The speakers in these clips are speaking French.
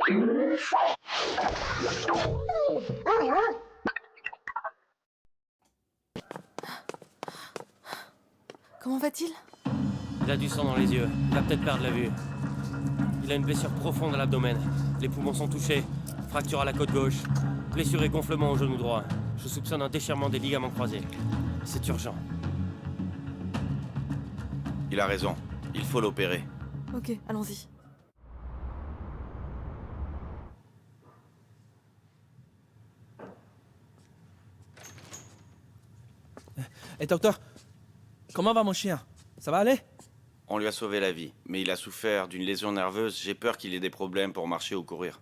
Comment va-t-il? Il a du sang dans les yeux, il va peut-être perdre la vue. Il a une blessure profonde à l'abdomen, les poumons sont touchés, fracture à la côte gauche, blessure et gonflement au genou droit. Je soupçonne un déchirement des ligaments croisés. C'est urgent. Il a raison, il faut l'opérer. Ok, allons-y. Hé docteur, comment va mon chien? Ça va aller? On lui a sauvé la vie, mais il a souffert d'une lésion nerveuse. J'ai peur qu'il ait des problèmes pour marcher ou courir.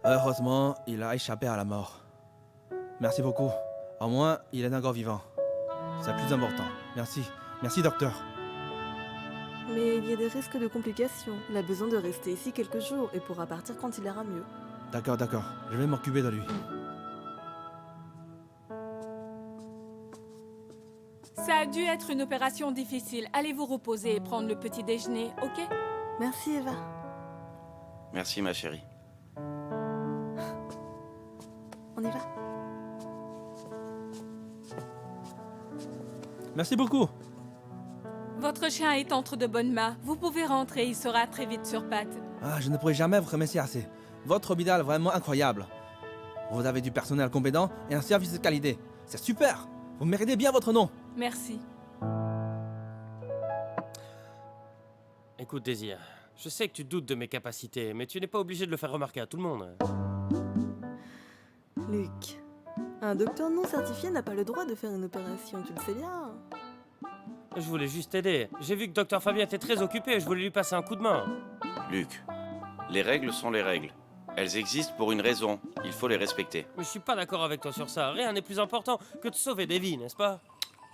Heureusement, il a échappé à la mort. Merci beaucoup. Au moins, il est encore vivant. C'est le plus important. Merci. Merci docteur. Mais il y a des risques de complications. Il a besoin de rester ici quelques jours et pourra partir quand il ira mieux. D'accord, d'accord. Je vais m'occuper de lui. Ça a dû être une opération difficile. Allez vous reposer et prendre le petit déjeuner, ok? Merci Eva. Merci ma chérie. On y va? Merci beaucoup. Votre chien est entre de bonnes mains. Vous pouvez rentrer, il sera très vite sur pattes. Ah, je ne pourrai jamais vous remercier assez. Votre hôpital est vraiment incroyable. Vous avez du personnel compétent et un service de qualité. C'est super. Vous méritez bien votre nom. Merci. Écoute, Désir, je sais que tu doutes de mes capacités, mais tu n'es pas obligé de le faire remarquer à tout le monde. Luc, un docteur non certifié n'a pas le droit de faire une opération, tu le sais bien. Je voulais juste t'aider. J'ai vu que Dr Fabien était très occupé et je voulais lui passer un coup de main. Luc, les règles sont les règles. Elles existent pour une raison. Il faut les respecter. Mais je suis pas d'accord avec toi sur ça. Rien n'est plus important que de sauver des vies, n'est-ce pas?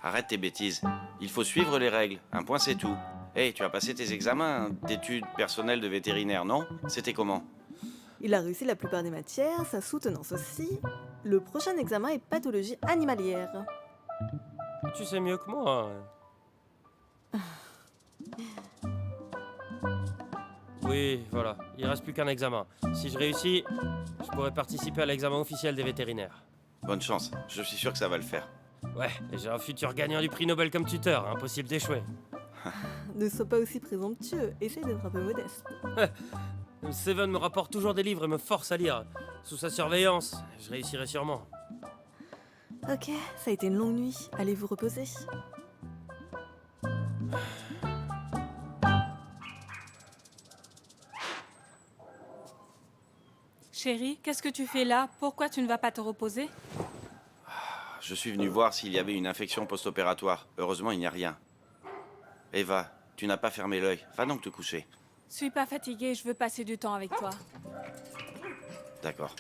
Arrête tes bêtises. Il faut suivre les règles. Un point, c'est tout. Hey, tu as passé tes examens d'études personnelles de vétérinaire, non? C'était comment? Il a réussi la plupart des matières, sa soutenance aussi. Le prochain examen est pathologie animalière. Tu sais mieux que moi. Oui, voilà. Il reste plus qu'un examen. Si je réussis, je pourrais participer à l'examen officiel des vétérinaires. Bonne chance. Je suis sûr que ça va le faire. Ouais, et j'ai un futur gagnant du prix Nobel comme tuteur. Impossible d'échouer. Ne sois pas aussi présomptueux, essaye d'être un peu modeste. Seven me rapporte toujours des livres et me force à lire. Sous sa surveillance, je réussirai sûrement. Ok, ça a été une longue nuit, allez vous reposer. Chérie, qu'est-ce que tu fais là? Pourquoi tu ne vas pas te reposer? Je suis venu voir s'il y avait une infection post-opératoire. Heureusement, il n'y a rien. Eva, tu n'as pas fermé l'œil. Va donc te coucher. Je suis pas fatiguée, je veux passer du temps avec toi. D'accord.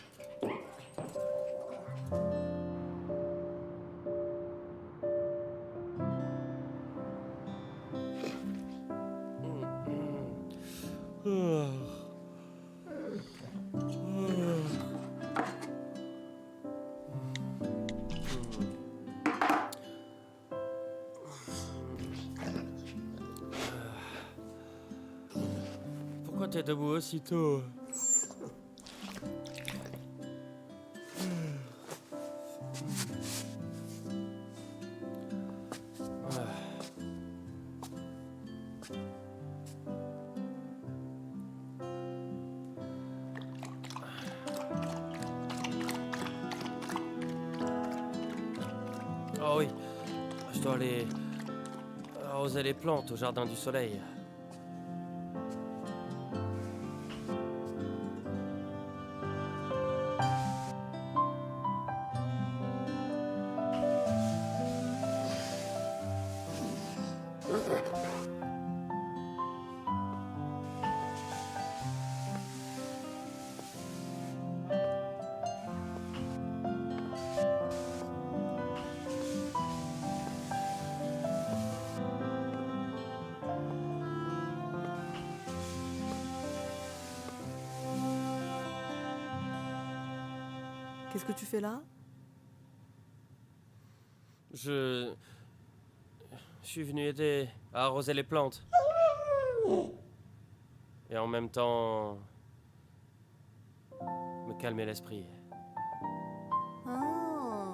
Pourquoi t'es debout aussitôt? Oh oui, je dois aller arroser les plantes au jardin du soleil. Qu'est-ce que tu fais là? Je suis venu aider à arroser les plantes. Et en même temps... me calmer l'esprit. Ah,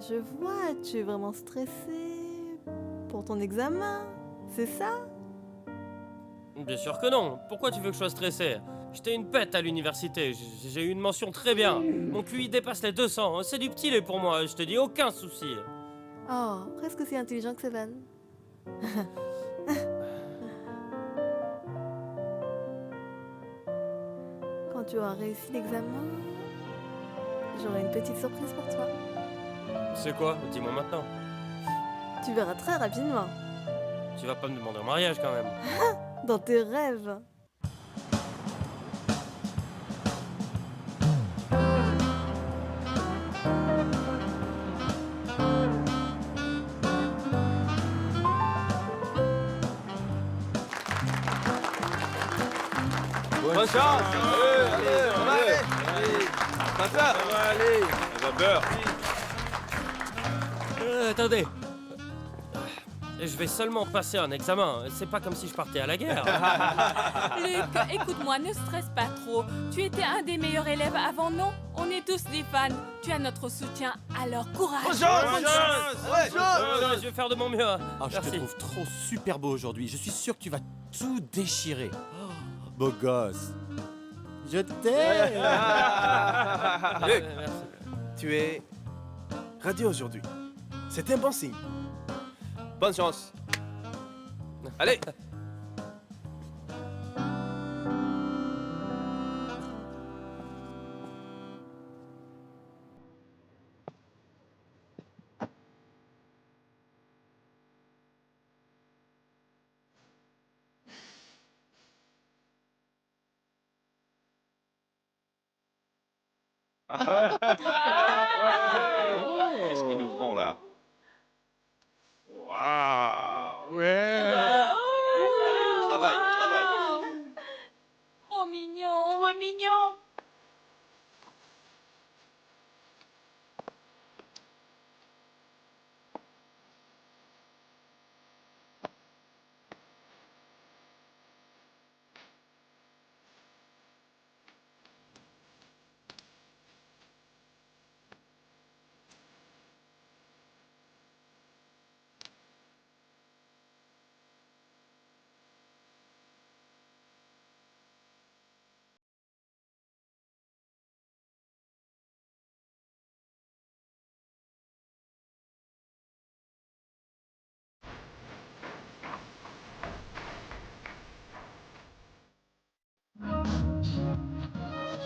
je vois, tu es vraiment stressé pour ton examen, c'est ça? Bien sûr que non. Pourquoi tu veux que je sois stressé? J'étais une bête à l'université. J'ai eu une mention très bien. Mon QI dépasse les 200. C'est du petit lait pour moi. Je te dis aucun souci. Oh, presque aussi intelligent que Seven. Quand tu auras réussi l'examen, j'aurai une petite surprise pour toi. C'est quoi? Dis-moi maintenant. Tu verras très rapidement, Tu vas pas me demander en mariage quand même. dans tes rêves. Bonne chance. Allez, on va aller. Ça va aller. Ça va beurre. Attendez. Je vais seulement passer un examen. C'est pas comme si je partais à la guerre. Luc, écoute-moi, ne stresse pas trop. Tu étais un des meilleurs élèves avant, non? On est tous des fans. Tu as notre soutien, alors courage. Bonne chance. Je vais faire de mon mieux. Ah, je te Merci. trouve trop super beau aujourd'hui. Je suis sûr que tu vas tout déchirer. Oh, beau gosse. Je t'aime. Luc, Merci. tu es radieux aujourd'hui. C'est un bon signe. Bonne chance. Allez. Qu'est-ce qu'ils nous font là? Travaille. Trop mignon, trop mignon.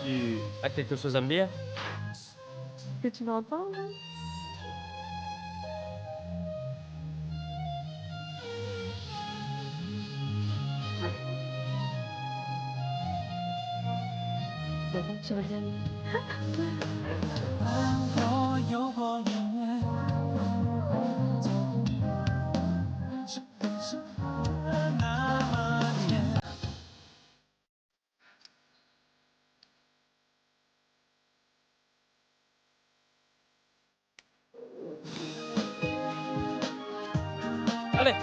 Tu as quelque chose à me dire? Que tu m'entends? Je reviens. Allez.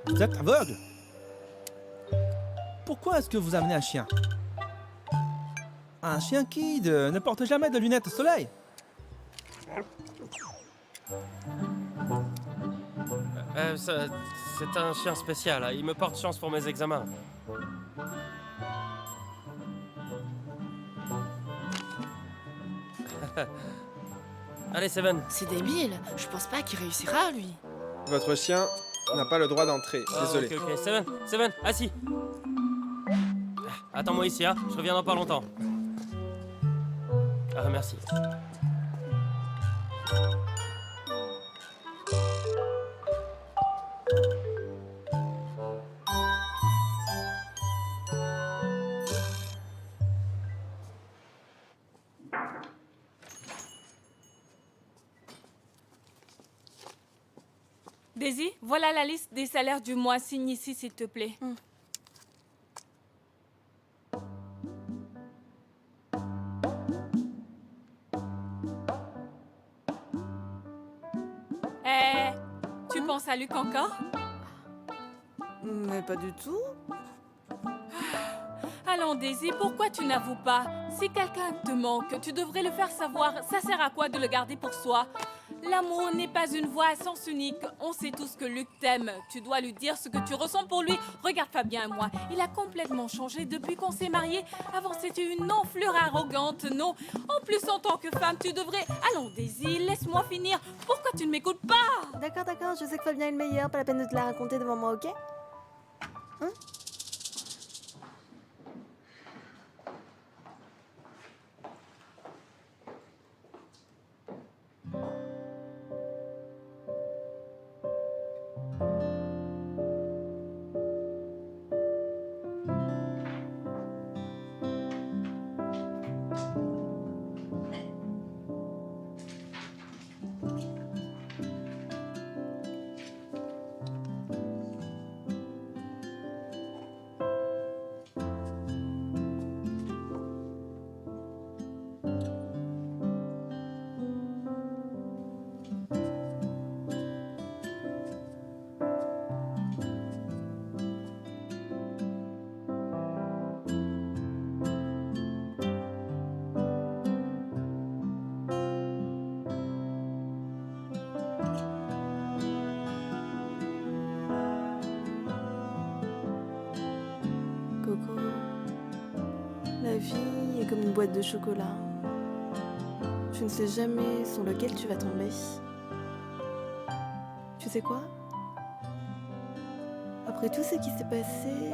Vous êtes aveugle? Pourquoi est-ce que vous amenez un chien? Un chien qui ne porte jamais de lunettes de soleil? C'est un chien spécial. Il me porte chance pour mes examens. Allez, Seven. C'est débile, je pense pas qu'il réussira, lui. Votre chien n'a pas le droit d'entrer. Désolé. Ok, ok. Seven, assis. Attends-moi ici, hein. Je reviens dans pas longtemps. Ah, merci. Daisy, voilà la liste des salaires du mois. Signe ici, s'il te plaît. Eh, tu penses à Luc encore? Mais pas du tout. Allons, Daisy, pourquoi tu n'avoues pas? Si quelqu'un te manque, tu devrais le faire savoir. Ça sert à quoi de le garder pour soi? L'amour n'est pas une voie à sens unique. On sait tous que Luc t'aime. Tu dois lui dire ce que tu ressens pour lui. Regarde Fabien et moi. Il a complètement changé depuis qu'on s'est mariés. Avant, c'était une enflure arrogante, non? En plus, en tant que femme, tu devrais... Allons, Daisy, laisse-moi finir. Pourquoi tu ne m'écoutes pas? D'accord, je sais que Fabien est le meilleur, pas la peine de te la raconter devant moi, ok? Coco, la vie est comme une boîte de chocolat. Tu ne sais jamais sur lequel tu vas tomber. Tu sais quoi? Après tout ce qui s'est passé,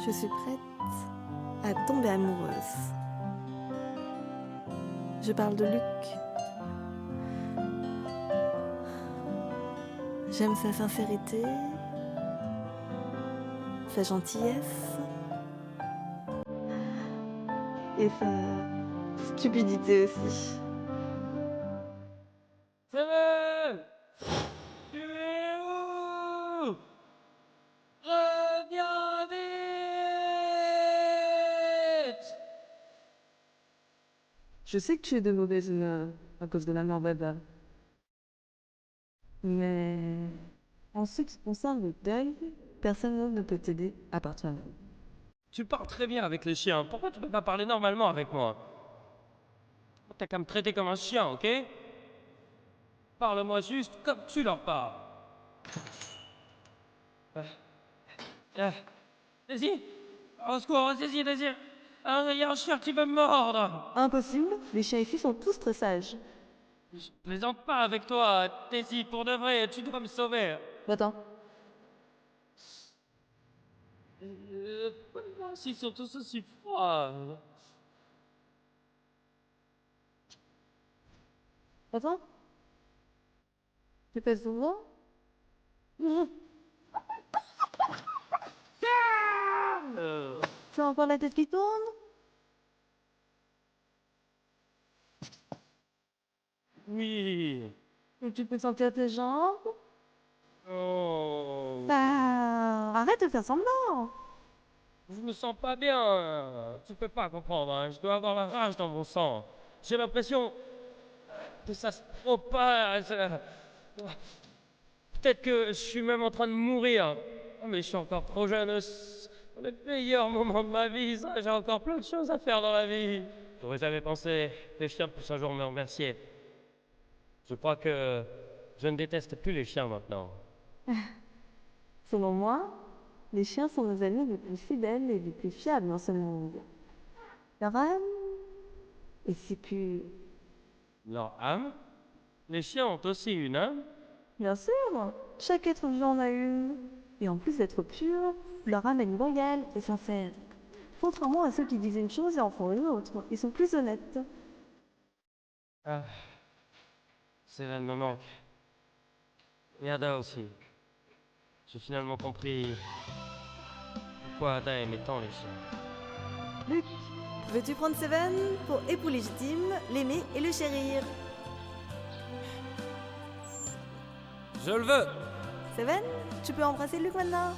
je suis prête à tomber amoureuse. Je parle de Luc. J'aime sa sincérité, sa gentillesse et sa stupidité aussi. Seven! Tu es où? Reviens vite! Je sais que tu es de mauvaise humeur à cause de la mort d'Ada. Mais en ce qui concerne le deuil, personne ne peut t'aider à partir de là. Tu parles très bien avec les chiens. Pourquoi tu peux pas parler normalement avec moi? T'as qu'à me traiter comme un chien, ok? Parle-moi juste comme tu leur parles. Daisy? Au secours, Daisy. Il y a un chien qui veut me mordre. Impossible, les chiens ici sont tous très sages. Je plaisante pas avec toi, Daisy, pour de vrai, tu dois me sauver. Attends, Pourquoi ils sont tous aussi froids? attends. Tu pèses souvent? Tu as encore la tête qui tourne? Oui. Et tu peux sentir tes jambes? Oh. Bah, arrête de faire semblant. Je me sens pas bien. Tu peux pas comprendre, hein. Je dois avoir la rage dans mon sang. J'ai l'impression que ça se propage. Peut-être que je suis même en train de mourir. Oh, mais je suis encore trop jeune. C'est le meilleur moment de ma vie. Ça, j'ai encore plein de choses à faire dans la vie. J'aurais jamais pensé que les chiens puissent un jour me remercier. Je crois que je ne déteste plus les chiens maintenant. Selon moi, les chiens sont nos amis les plus fidèles et les plus fiables dans ce monde. Leur âme est si pure. Leur âme? Les chiens ont aussi une âme? Bien sûr, chaque être vivant en a une. Et en plus d'être pur, leur âme est loyale et sincère. Contrairement à ceux qui disent une chose et en font une autre, ils sont plus honnêtes. Ah. Cela me manque. Et Ada aussi. J'ai finalement compris pourquoi Ada aimait tant les chiens. Luc, veux-tu prendre Seven pour époux légitime, l'aimer et le chérir? Je le veux. Seven, tu peux embrasser Luc maintenant.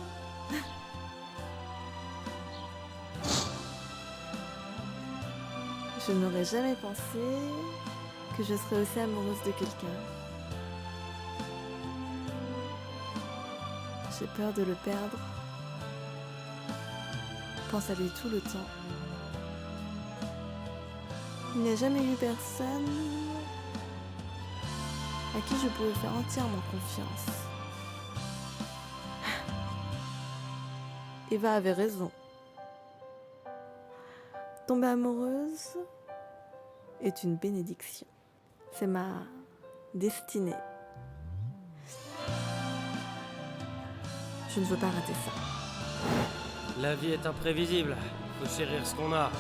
Je n'aurais jamais pensé que je serais aussi amoureuse de quelqu'un. J'ai peur de le perdre. Je pense à lui tout le temps. Il n'y a jamais eu personne à qui je pouvais faire entièrement confiance. Eva avait raison. Tomber amoureuse est une bénédiction. C'est ma destinée. Je ne veux pas rater ça. La vie est imprévisible. Faut chérir ce qu'on a.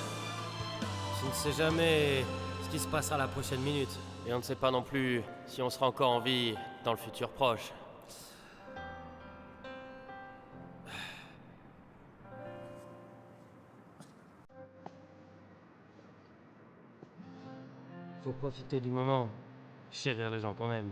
Tu ne sais jamais ce qui se passera la prochaine minute. Et on ne sait pas non plus si on sera encore en vie dans le futur proche. Faut profiter du moment. Chérir les gens qu'on aime.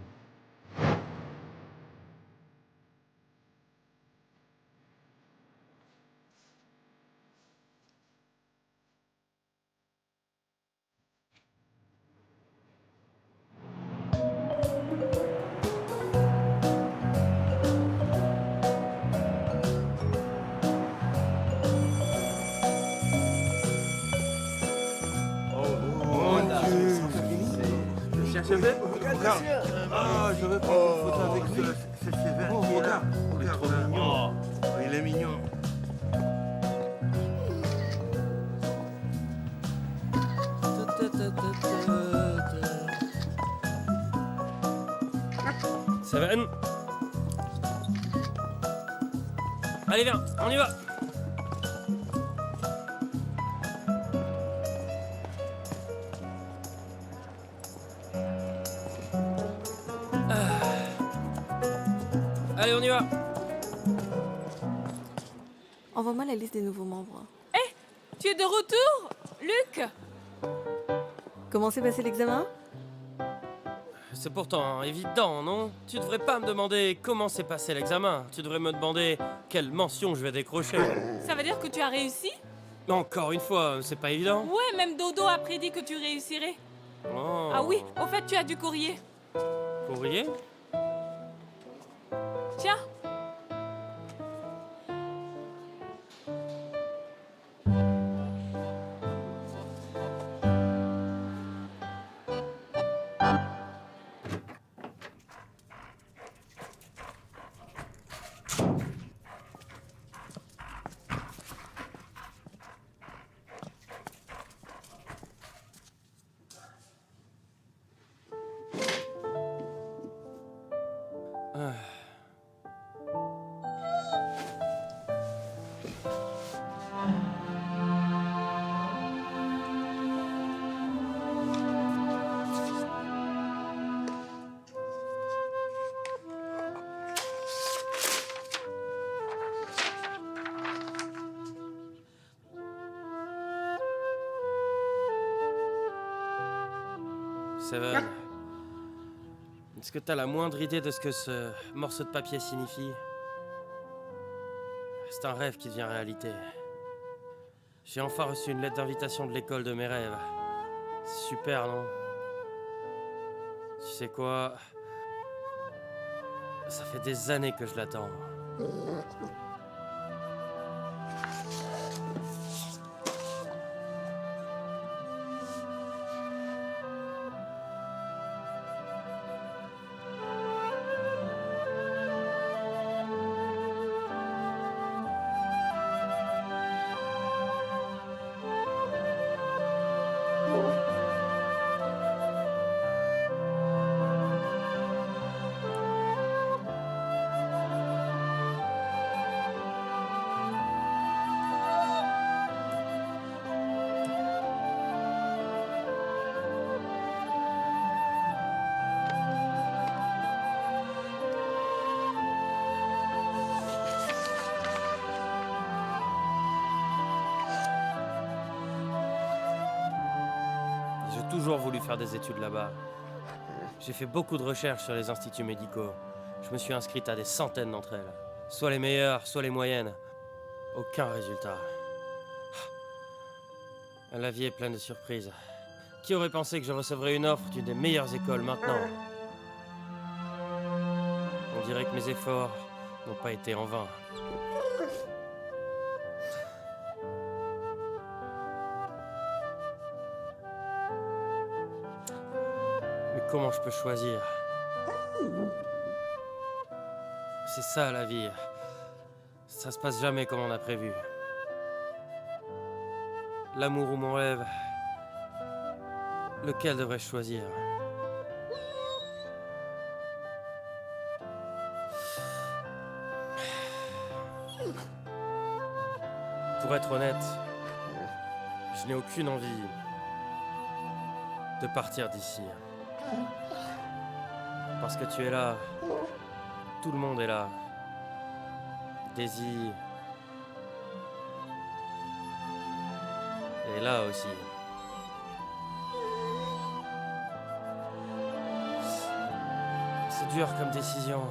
Il est mignon. Seven. Allez, viens, on y va. Allez, on y va. Envoie-moi la liste des nouveaux membres. Tu es de retour, Luc? Comment s'est passé l'examen? C'est pourtant évident, non? Tu devrais pas me demander comment s'est passé l'examen. Tu devrais me demander quelle mention je vais décrocher. Ça veut dire que tu as réussi? Encore une fois, c'est pas évident. Ouais, même Dodo a prédit que tu réussirais. Oh. Ah oui, au fait, tu as du courrier. Courrier? Tiens. Seven. Est-ce que t'as la moindre idée de ce que ce morceau de papier signifie? C'est un rêve qui devient réalité. J'ai enfin reçu une lettre d'invitation de l'école de mes rêves. C'est super, non? Tu sais quoi? Ça fait des années que je l'attends. J'ai toujours voulu faire des études là-bas. J'ai fait beaucoup de recherches sur les instituts médicaux. Je me suis inscrite à des centaines d'entre elles. Soit les meilleures, soit les moyennes. Aucun résultat. La vie est pleine de surprises. Qui aurait pensé que je recevrais une offre d'une des meilleures écoles maintenant? On dirait que mes efforts n'ont pas été en vain. Mais comment je peux choisir? C'est ça la vie. Ça se passe jamais comme on a prévu. L'amour ou mon rêve? Lequel devrais-je choisir? Pour être honnête, je n'ai aucune envie de partir d'ici. Parce que tu es là, tout le monde est là. Daisy est là aussi. C'est dur comme décision.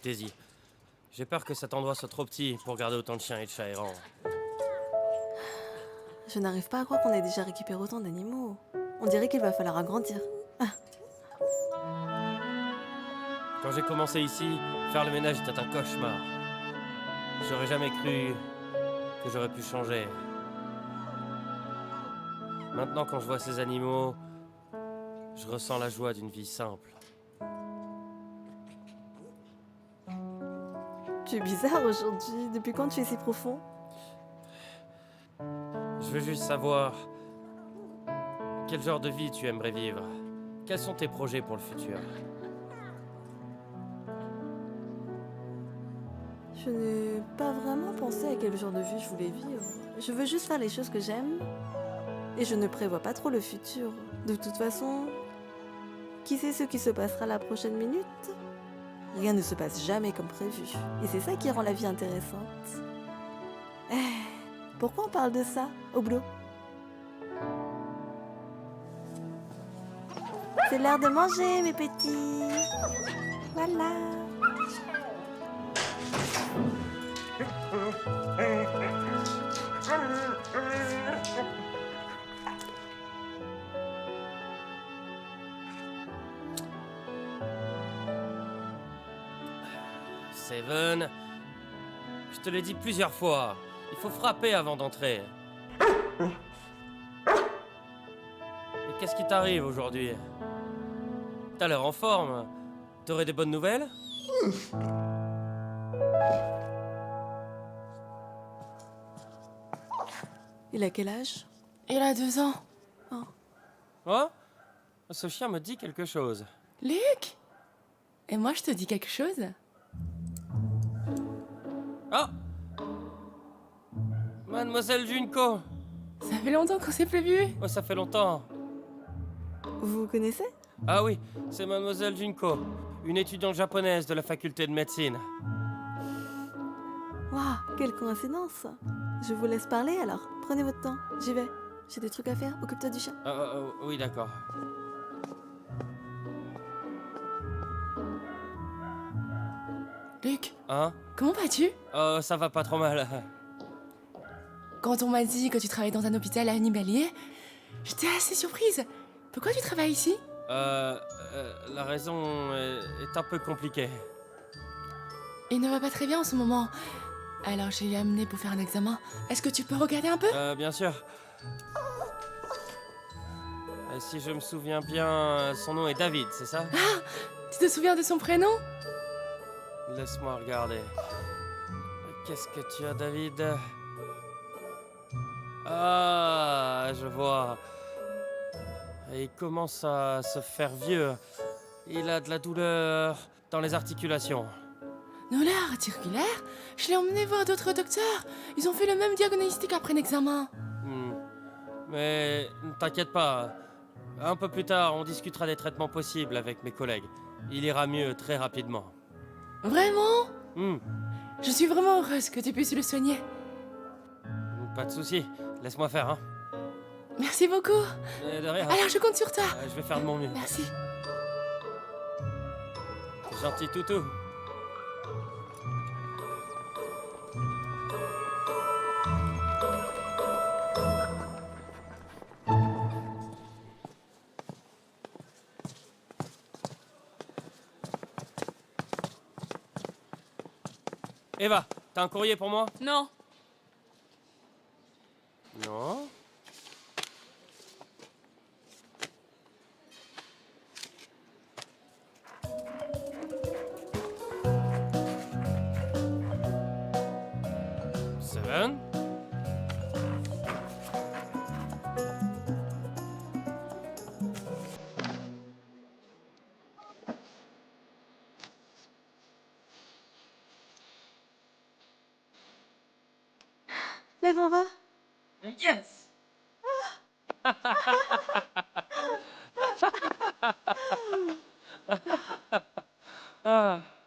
Daisy, j'ai peur que cet endroit soit trop petit pour garder autant de chiens et de chats errants. Je n'arrive pas à croire qu'on ait déjà récupéré autant d'animaux. On dirait qu'il va falloir agrandir. Quand j'ai commencé ici, faire le ménage était un cauchemar. J'aurais jamais cru que j'aurais pu changer. Maintenant, quand je vois ces animaux, je ressens la joie d'une vie simple. Tu es bizarre aujourd'hui. Depuis quand tu es si profond? Je veux juste savoir quel genre de vie tu aimerais vivre. Quels sont tes projets pour le futur? Je n'ai pas vraiment pensé à quel genre de vie je voulais vivre. Je veux juste faire les choses que j'aime. Et je ne prévois pas trop le futur. De toute façon, qui sait ce qui se passera la prochaine minute? Rien ne se passe jamais comme prévu. Et c'est ça qui rend la vie intéressante. Pourquoi on parle de ça, au boulot? C'est l'heure de manger, mes petits. Voilà. Seven, je te l'ai dit plusieurs fois, il faut frapper avant d'entrer. Mais qu'est-ce qui t'arrive aujourd'hui? T'as l'air en forme. T'aurais des bonnes nouvelles? Il a quel âge? Il a 2 ans. Oh? Ce chien me dit quelque chose. Luc! Et moi, je te dis quelque chose? Ah! Mademoiselle Junko! Ça fait longtemps qu'on s'est plus vu. Oh, ça fait longtemps. Vous vous connaissez? Ah oui, c'est Mademoiselle Junko, une étudiante japonaise de la faculté de médecine. Waouh, quelle coïncidence! Je vous laisse parler alors. Prenez votre temps. J'y vais. J'ai des trucs à faire. Occupe-toi du chat. Oui, d'accord. Luc, Hein? comment vas-tu? Ça va pas trop mal. Quand on m'a dit que tu travaillais dans un hôpital animalier, j'étais assez surprise. Pourquoi tu travailles ici? La raison est un peu compliquée. Il ne va pas très bien en ce moment. Alors je l'ai amené pour faire un examen. Est-ce que tu peux regarder un peu? Bien sûr. Si je me souviens bien, son nom est David, c'est ça? Tu te souviens de son prénom? Laisse-moi regarder. Qu'est-ce que tu as, David? Ah, je vois. Il commence à se faire vieux. Il a de la douleur dans les articulations. Douleur articulaire? Je l'ai emmené voir d'autres docteurs. Ils ont fait le même diagnostic après l'examen. Mais t'inquiète pas. Un peu plus tard, on discutera des traitements possibles avec mes collègues. Il ira mieux très rapidement. Vraiment? Hmm, Je suis vraiment heureuse que tu puisses le soigner. pas de souci. Laisse-moi faire, hein. Merci beaucoup. De rien. Alors je compte sur toi. Je vais faire de mon mieux. Merci. Gentil toutou. Eva, t'as un courrier pour moi? Non. Non. Seven? Lève, on va. Yes!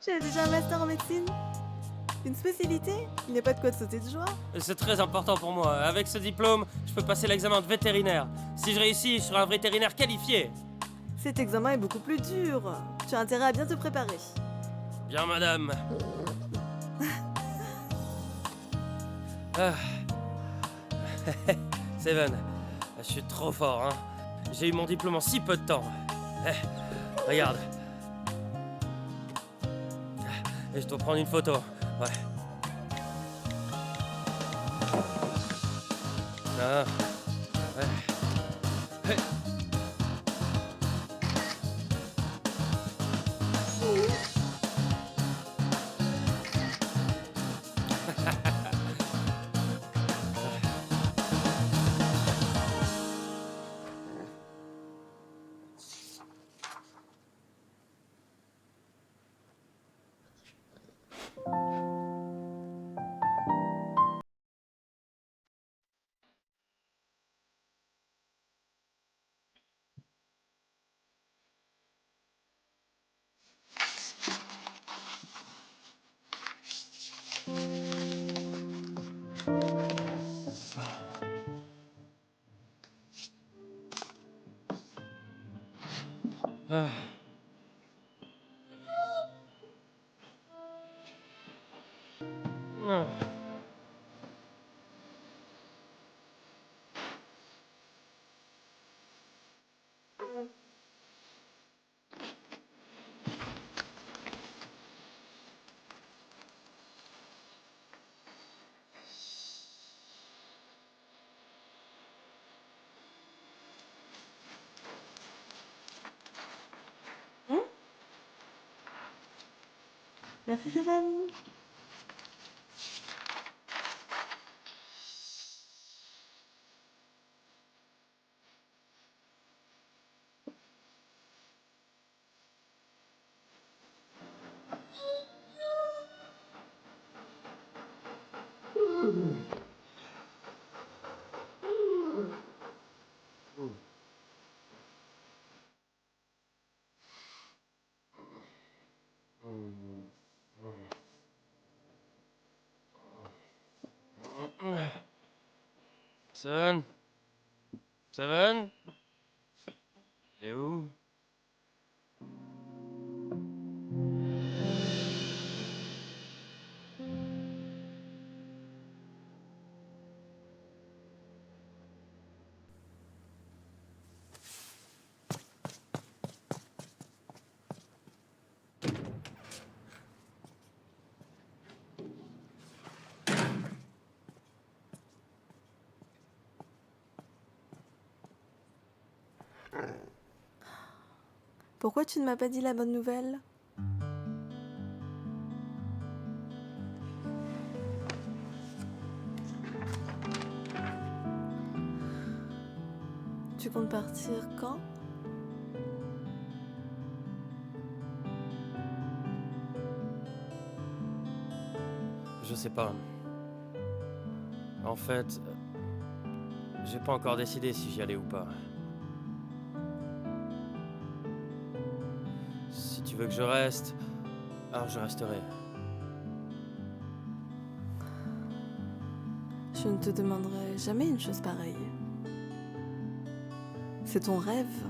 J'ai déjà un master en médecine. Une spécialité? Il n'y a pas de quoi de sauter de joie. C'est très important pour moi. Avec ce diplôme, je peux passer l'examen de vétérinaire. Si je réussis, je serai un vétérinaire qualifié. Cet examen est beaucoup plus dur. Tu as intérêt à bien te préparer. Bien, madame. Ah. Seven, je suis trop fort, hein. J'ai eu mon diplôme en si peu de temps. Regarde. Et je dois prendre une photo. Ouais. Ah. Ouais. Hey. Ah. Ah. Merci, Seven. Seven? Seven? Il est où? Pourquoi tu ne m'as pas dit la bonne nouvelle? Tu comptes partir quand? Je sais pas. En fait, j'ai pas encore décidé si j'y allais ou pas. Si tu veux que je reste, alors je resterai. Je ne te demanderai jamais une chose pareille. C'est ton rêve.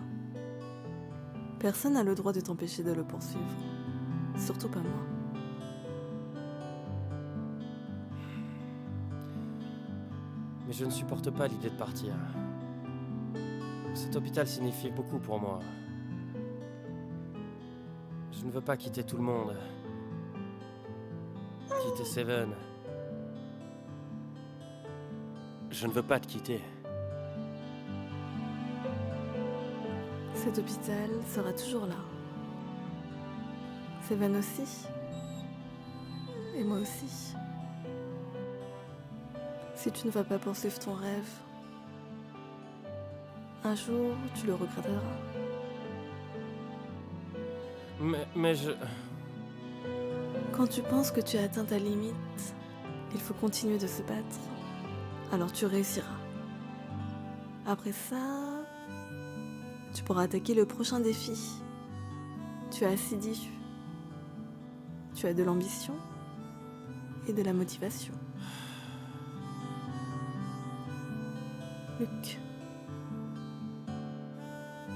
Personne n'a le droit de t'empêcher de le poursuivre. Surtout pas moi. Mais je ne supporte pas l'idée de partir. Cet hôpital signifie beaucoup pour moi. Je ne veux pas quitter tout le monde. Quitter Seven. Je ne veux pas te quitter. Cet hôpital sera toujours là. Seven aussi. Et moi aussi. Si tu ne vas pas poursuivre ton rêve, un jour, tu le regretteras. Mais je... Quand tu penses que tu as atteint ta limite, il faut continuer de se battre. Alors tu réussiras. Après ça, tu pourras attaquer le prochain défi. Tu as assidu. Tu as de l'ambition et de la motivation. Luc,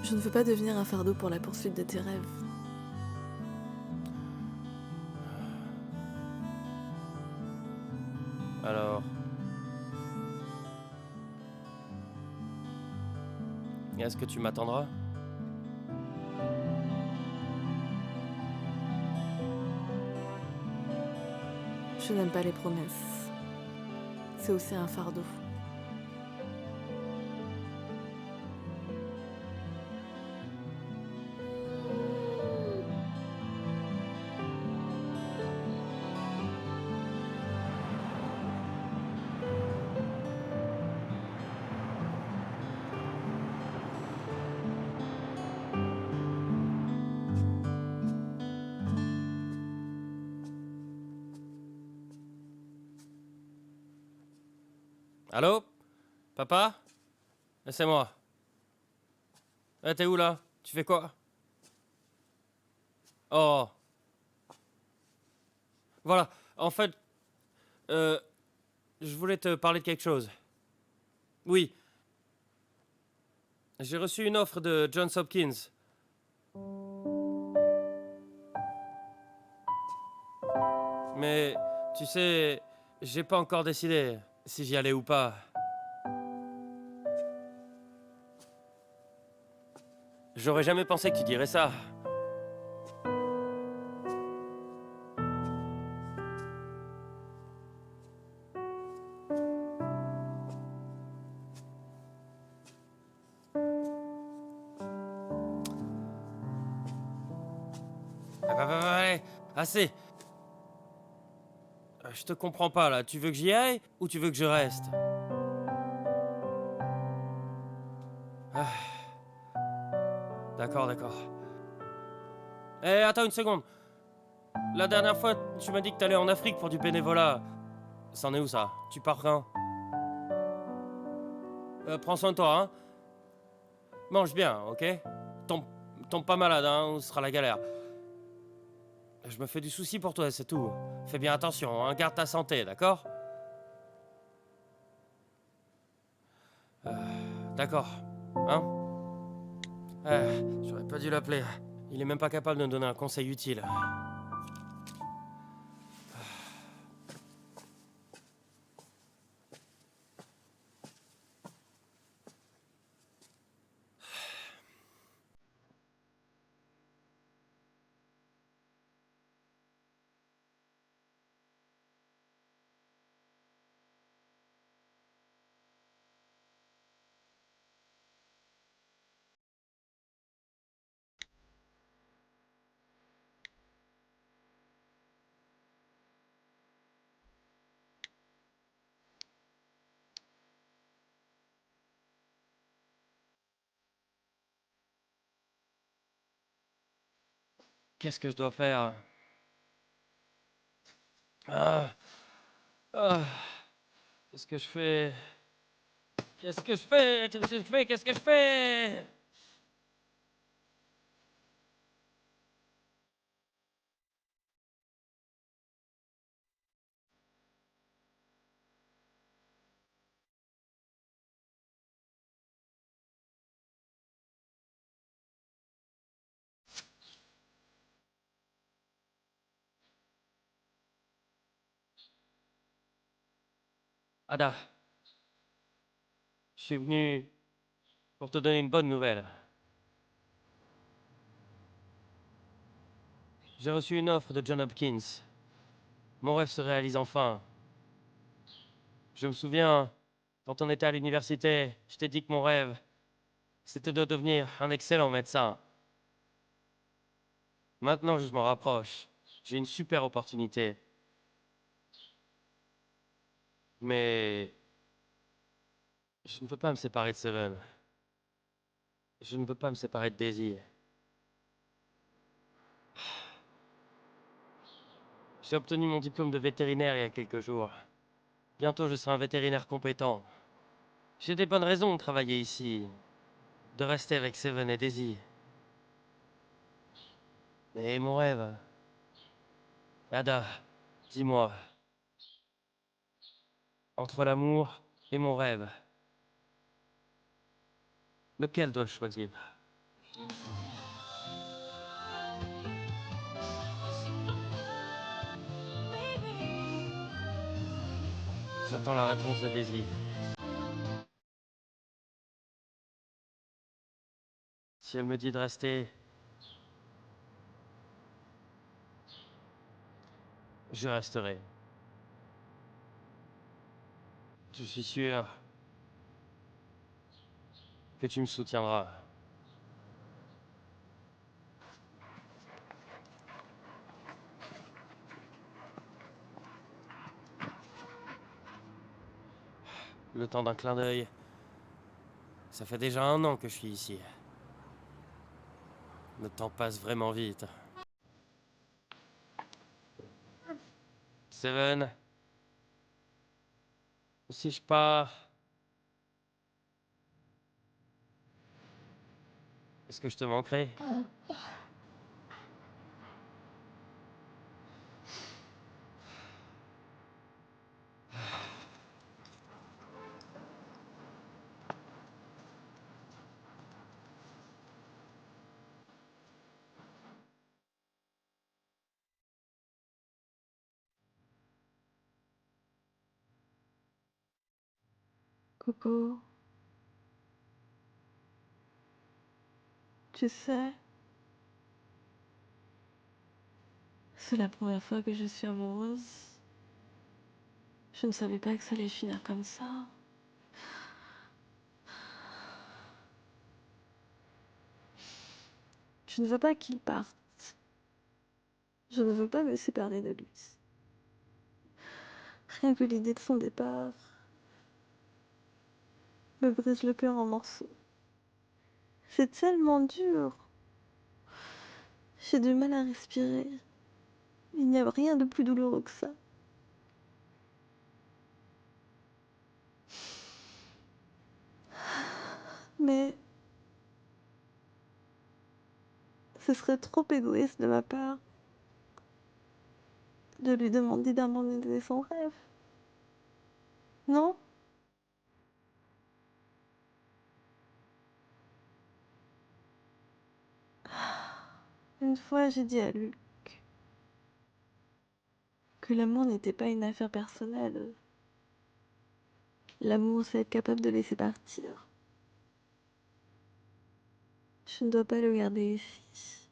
je ne veux pas devenir un fardeau pour la poursuite de tes rêves. Alors... Est-ce que tu m'attendras? Je n'aime pas les promesses. C'est aussi un fardeau. Allô? Papa? C'est moi. T'es où là? Tu fais quoi? Oh. Voilà, en fait... je voulais te parler de quelque chose. Oui. J'ai reçu une offre de Johns Hopkins. Mais, tu sais, j'ai pas encore décidé si j'y allais ou pas. J'aurais jamais pensé que tu dirais ça. Allez, assez. Je te comprends pas là. Tu veux que j'y aille ou tu veux que je reste? Ah. D'accord, d'accord. Eh, attends une seconde. La dernière fois, tu m'as dit que t'allais en Afrique pour du bénévolat. C'en est où ça? Tu pars quand? Prends soin de toi, hein. Mange bien, ok? Tombe pas malade, hein, ou ce sera la galère. Je me fais du souci pour toi, c'est tout. Fais bien attention, hein, garde ta santé, d'accord? D'accord, hein? J'aurais pas dû l'appeler. Il est même pas capable de me donner un conseil utile. Qu'est-ce que je dois faire? Ah. Ah, qu'est-ce que je fais? Qu'est-ce que je fais? Qu'est-ce que je fais? Qu'est-ce que je fais? Ada, je suis venu pour te donner une bonne nouvelle. J'ai reçu une offre de John Hopkins. Mon rêve se réalise enfin. Je me souviens, quand on était à l'université, je t'ai dit que mon rêve, c'était de devenir un excellent médecin. Maintenant, je m'en rapproche. J'ai une super opportunité. Mais je ne peux pas me séparer de Seven. Je ne peux pas me séparer de Daisy. J'ai obtenu mon diplôme de vétérinaire il y a quelques jours. Bientôt, je serai un vétérinaire compétent. J'ai des bonnes raisons de travailler ici, de rester avec Seven et Daisy. Mais mon rêve... Ada, dis-moi, entre l'amour et mon rêve, lequel dois-je choisir? J'attends la réponse de Daisy. Si elle me dit de rester, je resterai. Je suis sûr que tu me soutiendras. Le temps d'un clin d'œil. Ça fait déjà 1 an que je suis ici. Le temps passe vraiment vite. Seven, si je pars, est-ce que je te manquerai? Coco, tu sais, c'est la première fois que je suis amoureuse. Je ne savais pas que ça allait finir comme ça. Je ne veux pas qu'il parte. Je ne veux pas me séparer de lui. Rien que l'idée de son départ me brise le cœur en morceaux. C'est tellement dur. J'ai du mal à respirer. Il n'y a rien de plus douloureux que ça. Mais ce serait trop égoïste de ma part de lui demander d'abandonner son rêve. Non? Une fois, j'ai dit à Luc que l'amour n'était pas une affaire personnelle. L'amour, c'est être capable de laisser partir. Je ne dois pas le garder ici.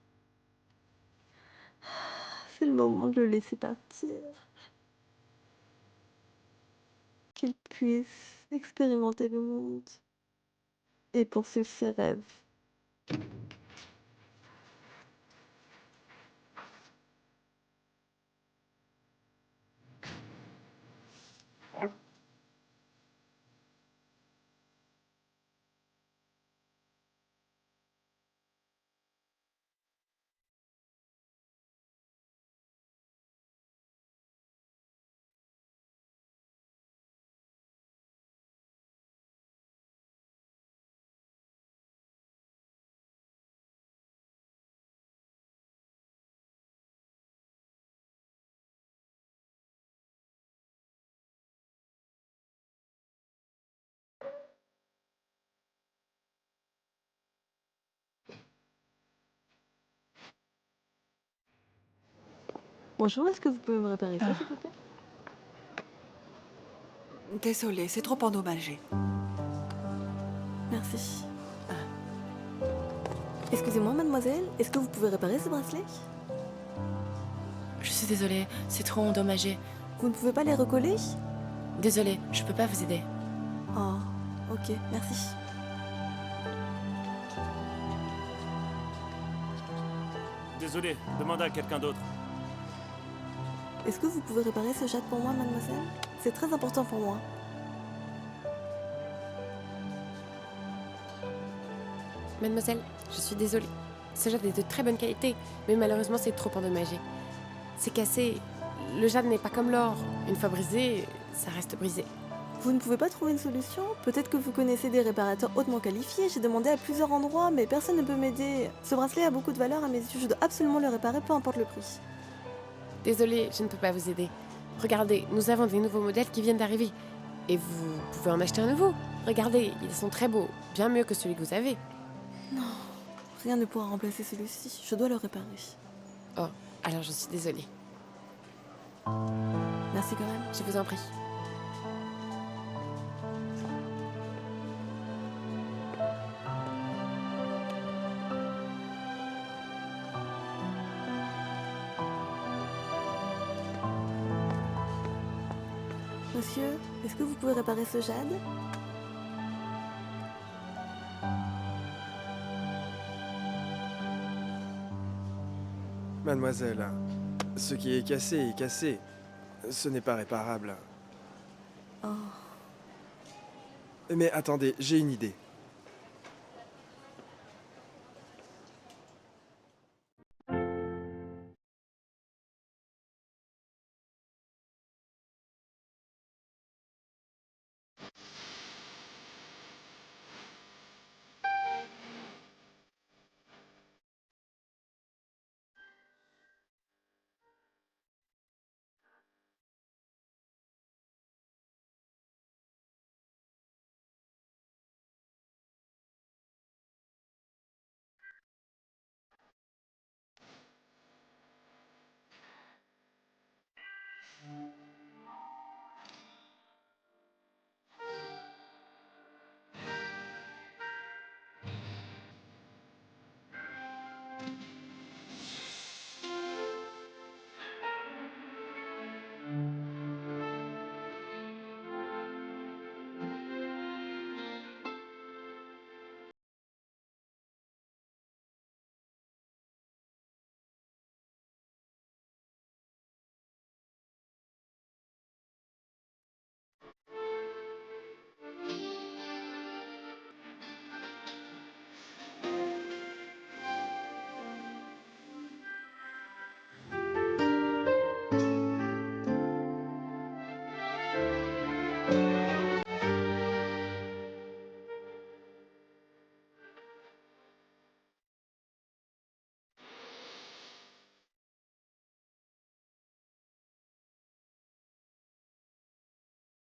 C'est le moment de le laisser partir. Qu'il puisse expérimenter le monde et poursuivre ses rêves. Bonjour, est-ce que vous pouvez me réparer ça, s'il vous plaît? Désolée, c'est trop endommagé. Merci. Excusez-moi, mademoiselle, est-ce que vous pouvez réparer ce bracelet? Je suis désolée, c'est trop endommagé. Vous ne pouvez pas les recoller? Désolée, je peux pas vous aider. Oh, ok, merci. Désolé, demandez à quelqu'un d'autre. Est-ce que vous pouvez réparer ce jade pour moi, mademoiselle? C'est très important pour moi. Mademoiselle, je suis désolée. Ce jade est de très bonne qualité, mais malheureusement c'est trop endommagé. C'est cassé. Le jade n'est pas comme l'or. Une fois brisé, ça reste brisé. Vous ne pouvez pas trouver une solution? Peut-être que vous connaissez des réparateurs hautement qualifiés. J'ai demandé à plusieurs endroits, mais personne ne peut m'aider. Ce bracelet a beaucoup de valeur à mes yeux. Je dois absolument le réparer, peu importe le prix. Désolée, je ne peux pas vous aider. Regardez, nous avons des nouveaux modèles qui viennent d'arriver. Et vous pouvez en acheter un nouveau. Regardez, ils sont très beaux. Bien mieux que celui que vous avez. Non, rien ne pourra remplacer celui-ci. Je dois le réparer. Oh, alors je suis désolée. Merci quand même. Je vous en prie. Monsieur, est-ce que vous pouvez réparer ce jade? Mademoiselle, ce qui est cassé est cassé. Ce n'est pas réparable. Oh, Mais attendez, j'ai une idée.